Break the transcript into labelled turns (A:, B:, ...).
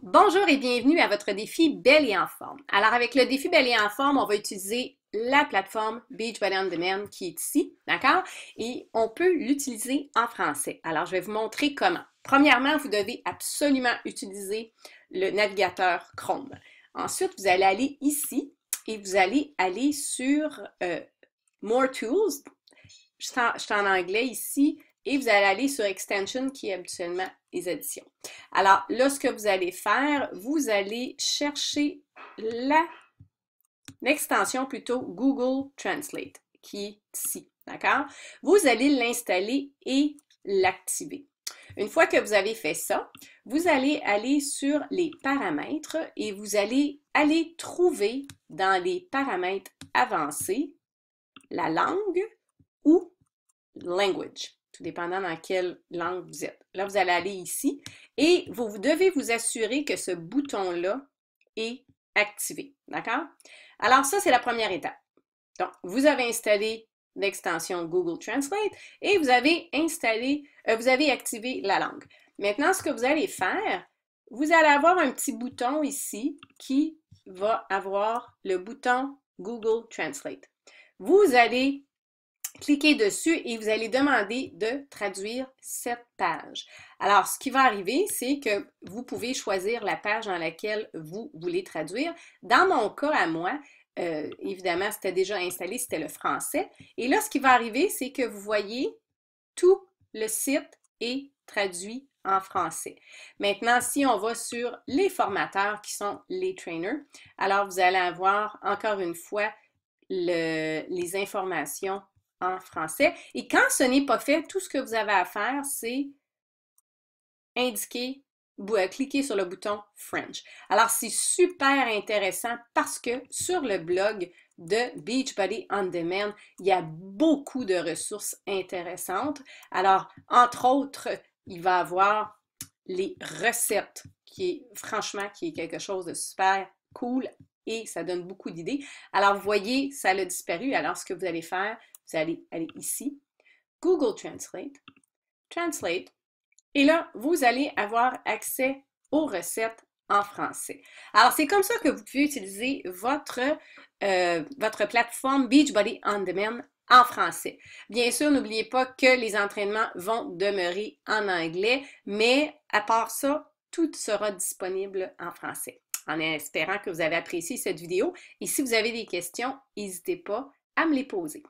A: Bonjour et bienvenue à votre défi Belle et en forme. Alors avec le défi Belle et en forme, on va utiliser la plateforme Beachbody On Demand qui est ici, d'accord? Et on peut l'utiliser en français. Alors je vais vous montrer comment. Premièrement, vous devez absolument utiliser le navigateur Chrome. Ensuite, vous allez aller ici et vous allez aller sur More Tools. Je suis en anglais ici et vous allez aller sur Extension qui est habituellement les additions. Alors là, ce que vous allez faire, vous allez chercher l'extension plutôt Google Translate qui est ici, d'accord? Vous allez l'installer et l'activer. Une fois que vous avez fait ça, vous allez aller sur les paramètres et vous allez aller trouver dans les paramètres avancés la langue ou language, tout dépendant dans quelle langue vous êtes. Là, vous allez aller ici et vous devez vous assurer que ce bouton-là est activé. D'accord? Alors, ça, c'est la première étape. Donc, vous avez installé l'extension Google Translate et vous avez activé la langue. Maintenant, ce que vous allez faire, vous allez avoir un petit bouton ici qui va avoir le bouton Google Translate. Vous allez cliquez dessus et vous allez demander de traduire cette page. Alors, ce qui va arriver, c'est que vous pouvez choisir la page dans laquelle vous voulez traduire. Dans mon cas, à moi, évidemment, c'était déjà installé, c'était le français. Et là, ce qui va arriver, c'est que vous voyez, tout le site est traduit en français. Maintenant, si on va sur les formateurs qui sont les trainers, alors vous allez avoir encore une fois les informations en français. Et quand ce n'est pas fait, tout ce que vous avez à faire, c'est indiquer, cliquer sur le bouton French. Alors, c'est super intéressant parce que sur le blog de Beachbody On Demand, il y a beaucoup de ressources intéressantes. Alors, entre autres, il va y avoir les recettes, qui est quelque chose de super cool et ça donne beaucoup d'idées. Alors, vous voyez, ça a disparu. Alors, ce que vous allez faire, vous allez aller ici, Google Translate, Translate, et là, vous allez avoir accès aux recettes en français. Alors, c'est comme ça que vous pouvez utiliser votre plateforme Beachbody On Demand en français. Bien sûr, n'oubliez pas que les entraînements vont demeurer en anglais, mais à part ça, tout sera disponible en français. En espérant que vous avez apprécié cette vidéo. Et si vous avez des questions, n'hésitez pas à me les poser.